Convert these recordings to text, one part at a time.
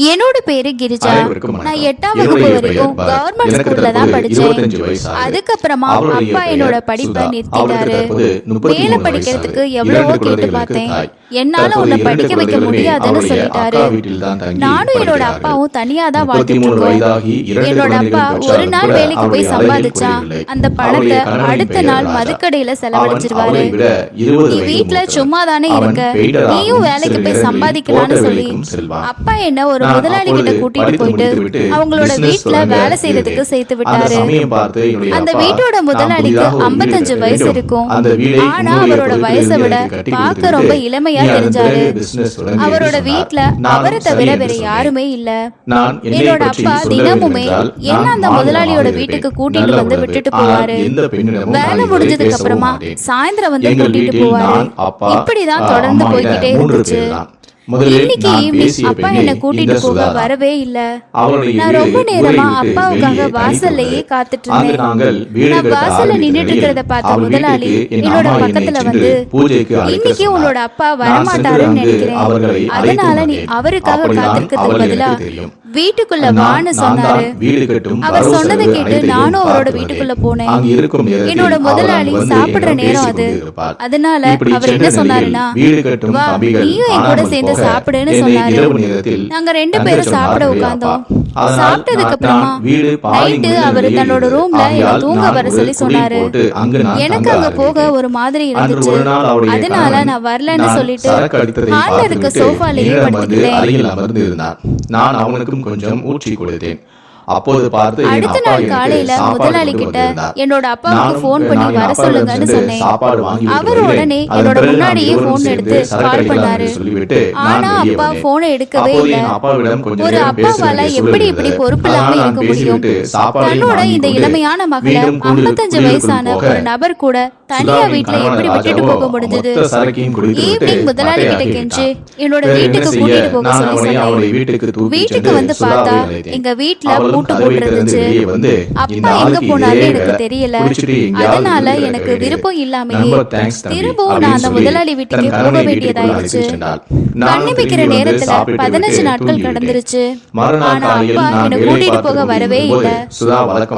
என்னோட பேரு கிரிஜா. நான் 8ஆம் வகுப்பு வரைக்கும் கவர்மெண்ட் ஸ்கூல்ல தான் படிச்சேன். அதுக்கப்புறமா அப்பா என்னோட படிப்பை நிறுத்திட்டாரு. மேல படிக்கிறதுக்கு எவ்வளவோ கேட்டு பார்த்தேன். என்னால உன்னை படிக்க வைக்க முடியாதுன்னு சொல்லிட்டாரு. நானும் என்னோட அப்பாவும் தனியா தான் வாழ்ந்துட்டு இருக்கோம். என்னோட அப்பா ஒரு நாள் வேலைக்கு போய் சம்பாதிச்சா அந்த பணத்தை அடுத்த நாள் மதுக்கடையில செலவழிச்சிருவாரு. நீ வீட்டுல சும்மா தானே இருக்க, நீயும் வேலைக்கு போய் சம்பாதிக்கலாம்னு சொல்லி அப்பா என்ன ஒரு முதலாளி கிட்ட கூட்டிட்டு போயிட்டு அவங்களோட வீட்டுல வேலை செய்யறதுக்கு சேர்த்து விட்டாரு. அந்த வீட்டோட முதலாளிக்கு 55 வயசு இருக்கும். ஆனா அவரோட வயசை விட பார்க்க ரொம்ப இளமையா தெரிஞ்சாரு. அவரோட வீட்டுல அவரை தவிர வேற யாருமே இல்ல. என்னோட அப்பா தினமுமே என்ன அந்த முதலாளியோட வீட்டுக்கு கூட்டிட்டு வந்து விட்டுட்டு போவாரு. வேலை முடிஞ்சதுக்கு அப்புறமா சாயந்தரம் வந்து கூட்டிட்டு போவாரு. இப்படிதான் தொடர்ந்து போய்கிட்டே இருந்துச்சு. இன்னைக்கு ஈவினிங் அப்பா என்ன கூட்டிட்டு போக வரவே இல்ல. நான் ரொம்ப நேரமா அப்பாவுக்காக வாசல்லையே காத்துட்டு இருந்தேன். நான் வாசல்ல நின்னுட்டு இருக்கிறத பார்த்த முதலாளி என்னோட பக்கத்துல வந்து, இன்னைக்கு உன்னோட அப்பா வரமாட்டாருன்னு நினைக்கிறேன், அதனால நீ அவருக்காக காத்திருக்கிறதுக்கு பதிலா வீட்டுக்குள்ள வான்னு சொன்னாரு. அவர் சொன்னதை கேட்டு நானும் அவரோட வீட்டுக்குள்ள போனேன். என்னோட முதலாளி சாப்பிடுற நேரம் அது. அதனால அவர் என்ன சொன்னாருன்னா, வா நீயும் என் கூட சேர்ந்து சாப்பிடுன்னு சொன்னாரு. நாங்க 2 பேரும் சாப்பிட உட்கார்ந்தோம். சாப்பிட்டதுக்கு அப்புறமா நைட்டு அவர் தன்னோட ரூம்ல என்ன தூங்க வர சொல்லி சொன்னாரு. எனக்கு அங்க போக ஒரு மாதிரி இருந்துச்சு. அதனால நான் வரலன்னு சொல்லிட்டு ஹால்ல இருக்க சோஃபாலேயே படுத்துக்கிட்டேன். கொஞ்சம் ஊற்றி கொடுத்தேன். அப்போது பார்த்து அடுத்த நாள் காலையில முதலாளி கிட்ட என்னோட அப்பாவுக்கு போன் பண்ணி வர சொல்லுங்கன்னு சொன்னேன். அவர் உடனே என்னோட முன்னாடியே போன் எடுத்து கால் பண்ணாரு. ஆனா அப்பா போனை எடுக்கவே இல்லை. ஒரு அப்பாவால எப்படி இப்படி பொறுப்பு இல்லாம இருக்க முடியும்? தன்னோட இந்த இளமையான மகளை 55 வயசான ஒரு நபர் கூட தனியா வீட்டுல எப்படி விட்டுட்டு போக முடிஞ்சது? ஈவினிங் முதலாளி கிட்ட கெஞ்சி என்னோட வீட்டுக்கு கூட்டிட்டு போக சொல்லி சொன்னேன். வீட்டுக்கு வந்து பார்த்தா எங்க வீட்டுல பூட்டு போட்டுருந்துச்சு. அப்பா எங்க போனாரு எனக்கு தெரியல. அதனால எனக்கு விருப்பம் இல்லாமயே திரும்பவும் நான் அந்த முதலாளி வீட்டுக்கு போக வேண்டியதாயிருச்சு. கண்ணிமிக்கிற நேரத்துல 15 நாட்கள் கடந்துருச்சு. ஆனா அப்பா என்ன கூட்டிட்டு போக வரவே இல்லை.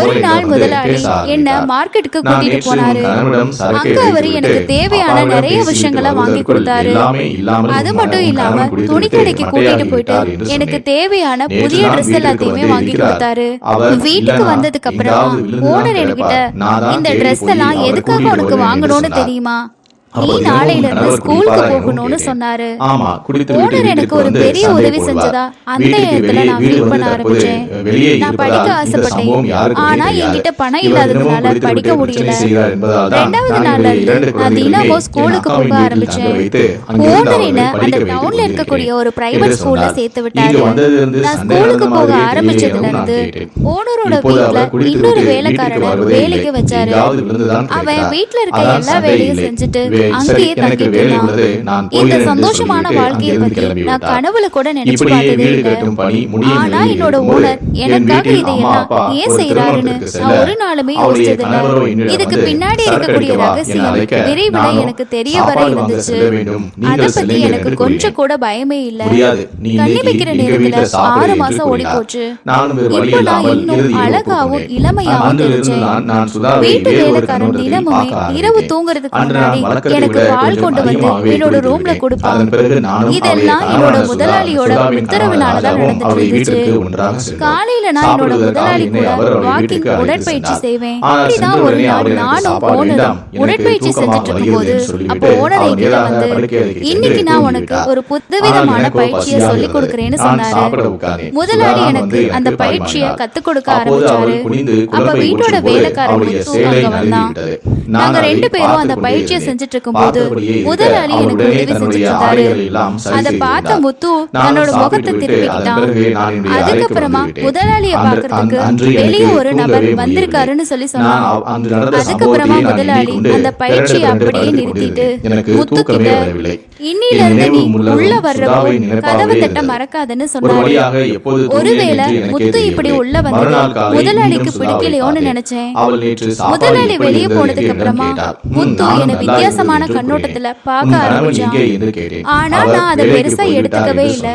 ஒரு நாள் முதலாளி என்ன மார்க்கெட்டுக்கு கூட்டிட்டு போனாரு. அங்க அவரு எனக்கு தேவையான நிறைய விஷயங்களை வாங்கி கொடுத்தாரு. அது மட்டும் இல்லாம துணி கடைக்கு கூட்டிட்டு போயிட்டு எனக்கு தேவையான புதிய ட்ரெஸ் எல்லாத்தையுமே வாங்கி கொடுத்தாரு. வீட்டுக்கு வந்ததுக்கு அப்புறமா ஓனர் என்கிட்ட, இந்த ட்ரெஸ் எல்லாம் எதுக்காக உனக்கு வாங்கணும்னு தெரியுமா? நீ நாளையில இருந்து ஸ்கூலுக்கு போகணும்னு சொன்னாரு. ஓனர் எனக்கு ஒரு பெரிய உதவி செஞ்சதா அந்த இடத்துல நான் ஃபீல் பண்ண ஆரம்பிச்சேன். நான் படிக்க ஆசைப்பட்டேன். ஆனா என்கிட்ட பணம் இல்லாததுனால படிக்க முடியல. 2வது நாள்ல இருந்து நான் தினமும் ஸ்கூலுக்கு போக ஆரம்பிச்சேன். ஓனர் என்ன அந்த டவுன்ல இருக்கக்கூடிய ஒரு பிரைவேட் ஸ்கூல்ல சேர்த்து விட்டாரு. நான் ஸ்கூலுக்கு போக ஆரம்பிச்சதுல இருந்து ஓனரோட வீட்டுல இன்னொரு வேலைக்காரனை வேலைக்கு வச்சாரு. அவன் வீட்டுல இருக்க எல்லா வேலையும் செஞ்சுட்டு அங்கேயே தங்கிட்டு இருந்தான். இந்த சந்தோஷமான வாழ்க்கையை பத்தி நான் கனவுல கூட நினைச்சு பார்த்ததே இல்லை. ஆனா என்னோட ஓனர் எனக்காக இதையெல்லாம் ஏன் செய்யறாருன்னு நான் ஒரு நாளுமே யோசிச்சதில்லை. இதுக்கு பின்னாடி இருக்கக்கூடிய ரகசியம் விரைவில் எனக்கு தெரிய வர இருந்துச்சு. அதை பத்தி எனக்கு கொஞ்சம் கூட பயமே இல்லை. கண்ணிமிக்கிற நேரத்துல 6 மாசம் ஓடி போச்சு. இப்போ நான் இன்னும் அழகாவும் இளமையாவும் தெரிஞ்சேன். வீட்டு வேலைக்காரன் தினமுமே இரவு தூங்குறதுக்கு முன்னாடி எனக்கு பால் கொண்டு வந்து என்னோட ரூம்ல கொடுப்பான். இதெல்லாம் என்னோட முதலாளியோட உத்தரவினாலதான் நடந்துட்டு இருந்துச்சு. காலையில நான் என்னோட முதலாளி கூட வாக்கிங் உடற்பயிற்சி செய்வேன். இப்படிதான் ஒரு நாள் நானும் ஓனரும் உடற்பயிற்சி செஞ்சுட்டு இருக்கும் போது அப்போ ஓனர் என்கிட்ட வந்து, இன்னைக்கு நான் உனக்கு ஒரு புதுவிதமான பயிற்சியை சொல்லி கொடுக்கறேன்னு சொன்னாரு. முதலாளி எனக்கு அந்த பயிற்சியை கத்துக் கொடுக்க ஆரம்பிச்சாரு. அப்ப வீட்டோட வேலைக்காரன் அங்க வந்தான். நாங்க 2 பேரும் அந்த பயிற்சியை செஞ்சுட்டு இருக்கும் போது முதலாளி எனக்கு உதவி செஞ்சுட்டு இருந்தாரு. அதை பார்த்த முத்து தன்னோட முகத்தை திருப்பிக்கிட்டான். அதுக்கப்புறமா முதலாளிய பாக்குறதுக்கு வெளியே ஒரு நபர் வந்திருக்காருன்னு சொல்லி சொன்னாங்க. அதுக்கப்புறமா முதலாளி அந்த பயிற்சியை அப்படியே நிறுத்திட்டு முத்து கிட்ட, இன்னில இருந்து நீ உள்ள வர்றப்போ கதவை தட்ட மறக்காதன்னு சொன்னாரு. ஒருவேளை முத்து இப்படி உள்ள வந்தது முதலாளிக்கு பிடிக்கலையோன்னு நினைச்சேன். முதலாளி வெளியே போனதுக்கு அப்புறமா முத்து என்ன வித்தியாசமான கண்ணோட்டத்துல பார்க்க ஆரம்பிச்சான். ஆனா நான் அதை பெருசா எடுத்துக்கவே இல்லை.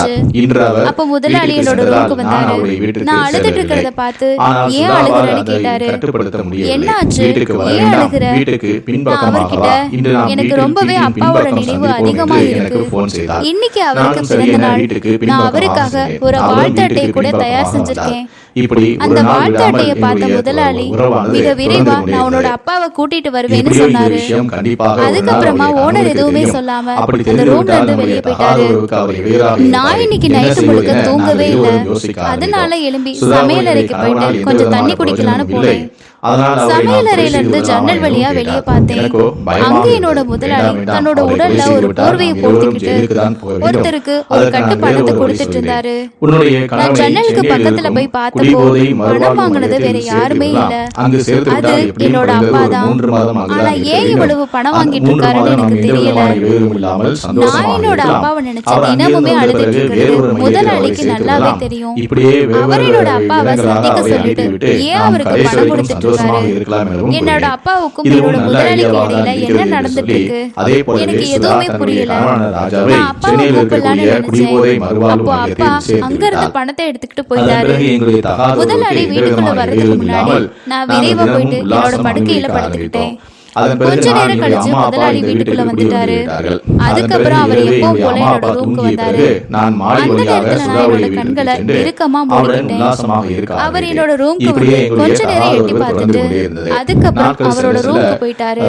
ஆச்சு. இன்று அவர் அப்ப முதலாளி வீட்டுக்கு என்னோட சென்றதால் ரூமுக்கு நான் வந்தாரு. அவருடைய வீட்டிற்கு நான் அழுதுட்டு செல்லவில்லை. இருக்கிறத பார்த்து ஆனால் ஏன் சுதாவால் அழுகுறேன்னு அதை கேட்டாரு. கட்டுப்படுத்த முடியவில்லை. என்னாச்சு? வீட்டுக்கு வர ஏன் வேண்டாம். அழுகுற? வீட்டுக்கு நான் பின்பக்கமாக அவர்கிட்ட வா. இன்று நாம் எனக்கு வீட்டில் ரொம்பவே வீட்டின் அப்பாவோட பின்பக்கம் நினைவு சந்திப்போம் அதிகமா என்று இருக்கு. எனக்கு போன் செய்தார். இன்னைக்கு அவருக்கு நானும் பிறந்த சரியென நாள். வீட்டுக்கு நான் பின்பக்கமாக அவருக்காக சென்றேன். ஒரு அவரும் வாழ்த்து அட்டையை வீட்டுக்கு கூட தயார் பின்பக்கமாக செஞ்சிருக்கேன். வந்தார். இப்படி அந்த ஒரு நாள் வாழ்த்து விடாமல் அட்டையை பார்த்த என்னுடைய முதலாளி உறவானது மிக தொடர்ந்து விரைவா கொண்டே நான் உன்னோட இருந்தது. அப்பாவை கூட்டிட்டு வருவேன்னு எப்படியோ இந்த சொன்னாரு. விஷயம் கண்டிப்பாக ஒரு நாள் அதுக்கப்புறமா அவருடைய ஓனர் கணவருக்கு எதுவுமே தெரியும். சொல்லாம அப்படி அந்த தெரிந்து ரூம்ல விட்டால் இருந்து நம்முடைய வெளியே தகாத போயிட்டாரு. உறவுக்கு அவர் எதிராக நான் இருப்பார். இன்னைக்கு என்ன நைட்டு செய்வது முழுக்க என தூங்கவே நாங்கள் இல்ல. இருவரும் யோசிக்க அதனால ஆரம்பித்தோம். எழும்பி சுதாவுடைய சமையல் அறைக்கு போயிட்டு கணவனால் எந்த கொஞ்சம் விதமான தண்ணி குடிக்கலான்னு பிரயோஜனமும் இல்லை. போனேன். அதனால் அவரை சமையல் நாம் கொலை அறையில செய்து இருந்து விடலாமா ஜன்னல் எனவும் வழியா வெளியே கேட்டார். பார்த்தேன். எனக்கோ பயமாக அங்கே இருந்தது. என்னோட முதலாளி வேண்டாம், வேண்டாம். தன்னோட அவரை கொலை உடல்ல செய்து ஒரு விட்டால் போர்வையை நாம் இருவரும் போர்த்திக்கிட்டு ஜெயிலுக்கு தான் போக வேண்டும். ஒருத்தருக்கு ஒரு அதற்கு கட்டு நான் வேறு பணத்தை ஒரு வழி கொடுத்துட்டு சொல்கிறேன். இருந்தாரு. உன்னுடைய நான் கணவனை ஜன்னலுக்கு சென்னையில் பக்கத்துல இருக்கும் போய் பார்த்தப்ப குடிபோதை பணம் மறுவாழ்வு வாங்கினது வேற மையத்தில் யாருமே இல்ல, சேர்த்திருக்கலாம். அங்கு சேர்த்து அது விட்டால் எப்படியும் என்னோட குறைந்தது அப்பா ஒரு தான். 3 மாதம் அங்குதான் ஆனா இருக்க ஏன் வேண்டும். இவ்வளவு பணம் அந்த வாங்கிட்டு 3 இருக்காருன்னு மாதம் நாம் எனக்கு எந்த தெரியல. விதமான இடையூறும் இல்லாமல் நான் சந்தோஷமாக என்னோட இருக்கலாம். அப்பாவை நினைச்சு அவர் தினமுமே அங்கிருந்து அழுதுட்டு பிறகு இருக்கிறது வேறு ஒரு மையத்தில் அவரை முதலாளிக்கு நல்லாவே சேர்த்திருக்கலாம். தெரியும். இப்படியே அவர் வெவ்வேறு என்னோட அப்பாவை விதங்களாக சந்திக்க அவரை சொல்லிட்டு அழைத்துவிட்டு ஏன் நாம் அவருக்கு கடைசி பணம் வரைக்கும் கொடுத்துட்டு சந்தோஷமாக இருக்காரு? இருக்கலாம் எனவும் என்னோட கூறினேன். அப்பாவுக்கும் இதுவும் என்னோட நல்ல முதலாளிக்கு ஐடியாவாக தான் இடையில இருக்கிறது என்ன என்று நடந்துட்டு சொல்லி, இருக்கு அதே போலவே எனக்கு சுதா எதுவுமே தன்னுடைய புரியல. கணவனான ராஜாவை நான் அப்பாவை சென்னையில் கூப்பிடலான்னு இருக்கக்கூடிய குடிபோதை நினைச்சேன். மறுவாழ்வு அப்போ அப்பா மையத்தில் சேர்த்து அங்க இருந்து விட்டார். பணத்தை எடுத்துக்கிட்டு அதன் போயிட்டாரு. பிறகு எங்களுடைய தகாதவருக்கு முதலாளி எந்த வீட்டுக்குள்ள விதமான வர்றதுக்கு இடையூறும் முன்னாடி இல்லாமல் நான் நாங்கள் விரைவா தினமும் போயிட்டு என்னோட உல்லாசமாக படுக்கையில இருக்க படுத்துக்கிட்டேன். ஆரம்பித்தோம். அதன் பிறகு கொஞ்ச நான் நேரம் என்னுடைய கழிச்சு அம்மா அப்பா முதலாளி இந்த வீட்டுக்குள்ள வீட்டுக்கு திரும்பி வந்துட்டாரு. விட்டார்கள். அதன் அதுக்கப்புறம் பிறகு அவர் இரவே எப்பவும் என்னுடைய போல அம்மா என்னோட அப்பா ரூமுக்கு தூங்கிய வந்தாரு. பிறகு நான் மாடி அந்த வழியாக நேரத்துல நான் சுதாவுடைய என்னோட வீட்டுக்கு கண்களை சென்று இறுக்கமா அவருடன் மூடிக்கிட்டேன். உல்லாசமாக இருக்க அவர் ஆரம்பித்தேன். என்னோட ரூமுக்கு இப்படியே வந்து எங்களுடைய கொஞ்ச நேரம் எட்டி தகாதவர்கள் தொடர்ந்து பார்த்துட்டு கொண்டே இருந்தது. அதுக்கப்புறம் நாட்கள் அவரோட சில சில ரூமுக்கு போயிட்டாரு.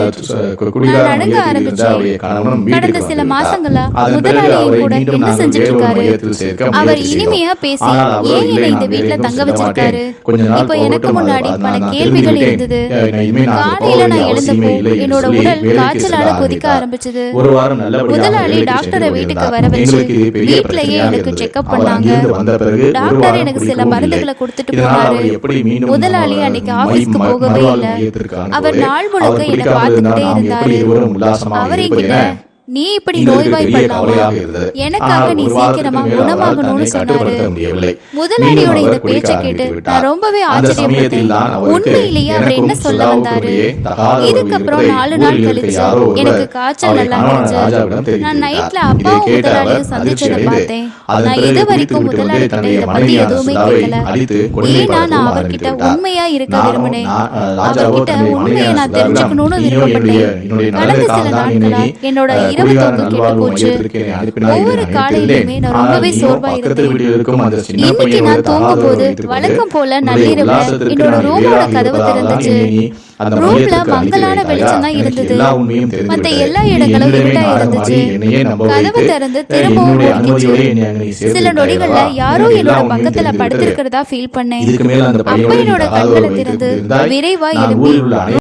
குடிகார நான் நடுங்க மையத்தில் இருந்த ஆரம்பிச்சேன். அவருடைய கணவனும் கடந்த வீட்டுக்கு சில வந்து மாசங்களா விட்டார். அதன் பிறகு முதலாளியை அவரை கூட மீண்டும் என்ன நாங்கள் செஞ்சுட்டு வேறொரு இருக்காரு? மையத்தில் சேர்க்க அவர் முயற்சி இனிமையா செய்தோம். பேசி ஆனால் அவரோ ஏன் இல்லை, என்னை இந்த நான் வீட்டுல வேறெங்கும் தங்க செல்ல வச்சிருக்காரு? மாட்டேன். கொஞ்ச நாள் இப்போ எனக்கு போகட்டும், முன்னாடி நான் பல நான் கேள்விகள் தெரிந்து இருந்தது. விட்டேன். இனிமே நான் அங்கு போக காலையில வேண்டிய நான் அவசியமே எழுந்தப்போ இல்லை என்று என்னோட சொல்லி உடல் வேலைக்கு காய்ச்சலால செல்ல கொதிக்க ஆரம்பித்தார். ஆரம்பிச்சது. ஒரு வாரம் நல்லபடியாக முதலாளி வேலைக்கு டாக்டரை சென்று வீட்டுக்கு கொண்டிருந்தார். வர வச்சு எங்களுக்கு இது பெரிய வீட்லயே பிரச்சனையாக எனக்கு இருந்தது. செக்அப் அவர் பண்ணாங்க. அங்கிருந்து வந்த பிறகு ஒரு டாக்டர் வாரம் எனக்கு சில குடிக்கவும் மருந்துகளை இல்லை. கொடுத்துட்டு இதனால் போனாரு. அவர் எப்படி மீண்டும் முதலாளி அன்னைக்கு ஆபீஸ்க்கு போகவே மறுவாழ்வு இல்லை. மையத்திற்கு அவர் அனுப்புவது? நாள் அவர் முழுக்க என்னை குடிக்காமல் இருந்தால் பார்த்துக்கிட்டே நாம் எப்படி இருந்தாரு. இருவரும் உல்லாசமாக அவர் இருப்பது என்கிட்ட என நீ இப்படி எங்களுக்கு பெரிய நோய்வாய்ப்படலாமா? கவலையாக இருந்தது. எனக்காக ஆனால் நீ ஒரு வாரத்துக்கு சீக்கிரமா மேல் அவரால் குணமாகணும்னு தன்னை சொன்னாரு. கட்டுப்படுத்த முடியவில்லை. முதலாளியோட மீண்டும் இந்த அவர் குடிக்க பேச்சை கேட்டு ஆரம்பித்து விட்டார். நான் ரொம்பவே அந்த ஆச்சரியப்பட்டேன். சமயத்தில் தான் அவருக்கு உண்மையிலேயே அவர் என்ன எனக்கும் சொல்ல சுதாவுக்கும் வந்தாரு? இடையே தகாத உறவு இதுக்கப்புறம் இருப்பதை 4 நாள் ஊரில் இருக்க கழிச்சு யாரோ ஒருவர் எனக்கு காய்ச்சல் அவரை நல்லா கணவனான இருந்துச்சு. ராஜாவிடம் தெரிவித்து நான் விட்டார். நைட்ல இதை அப்பாவும் கேட்ட அவர் முதலாளியும் அதிர்ச்சி சந்திச்சதை அடைந்து பார்த்தேன். அதன் நான் பிறகு இது குடித்து வரைக்கும் விட்டு முதலாளி கிட்ட தன்னுடைய இதை பத்தி மனைவியான எதுவுமே சுதாவை கேட்கல. அடித்து ஏன்னா கொடுமைப்படுத்தவும் நான் ஆரம்பித்து அவர்கிட்ட விட்டார். உண்மையா இருக்க நானும் விரும்பினேன். ராஜாவோ அவர்கிட்ட தன்னுடைய உண்மையை மனைவியான நான் சுதாவிடம் தெரிஞ்சுக்கணும்னு நீயோ என்னுடைய விருப்பப்பட்டேன். கடந்த நல்லதுக்காக சில தான் நாட்களா என்னை என்னோட இரவு குடிகார தூக்கம் கெட்டு நல்வாழ்வு போச்சு. மையத்திற்கு என்னை அனுப்பினாய் என்று ஒவ்வொரு நான் காலையிலுமே நினைத்திருந்தேன். நான் ஆனால் ரொம்பவே நீயோ சோர்வா பக்கத்து இருந்தேன். வீட்டில் இருக்கும் அந்த சின்ன இன்னைக்கு பையனோட நான் தூங்கும் தகாத போது வைத்துக் கொண்டு வழக்கம் போல உன்னுடைய நள்ளிரவுல உல்லாசத்திற்கு என்னோட நான் ரூமோட இடையூறாக கதவு இருப்பதால் தான் திறந்துச்சு. என்னை நீ அந்த ரூம்ல மையத்திற்கு அனுப்பி மங்கலான வைத்தாயா? வெளிச்சம் தான் எனக்கு இருந்தது. எல்லா உண்மையும் தெரிந்து மத்த விட்டது. எல்லா நீ இடங்களும் என்னிடமே இருட்டா நாடகமாடி இருந்துச்சு. என்னையே நம்ப கதவு வைத்து திறந்து திரும்பவும் என்னுடைய மூடிக்கிச்சு. அனுமதியோட என்னை அங்கே நீ சேர்த்து சில விட்டாய் நொடிகள்ல அல்லவா? யாரோ எனக்கு எல்லா என்னோட உண்மையும் பக்கத்துல தெரிந்து விட்டது. படுத்திருக்கிறதா ஃபீல் பண்ணேன். இதுக்கு மேல அந்த அப்ப பையனோட என்னோட தகாத கண்களை உறவை திறந்து வைத்திருந்தாய். விரைவா நான் எழுப்பி ஊரில் உள்ள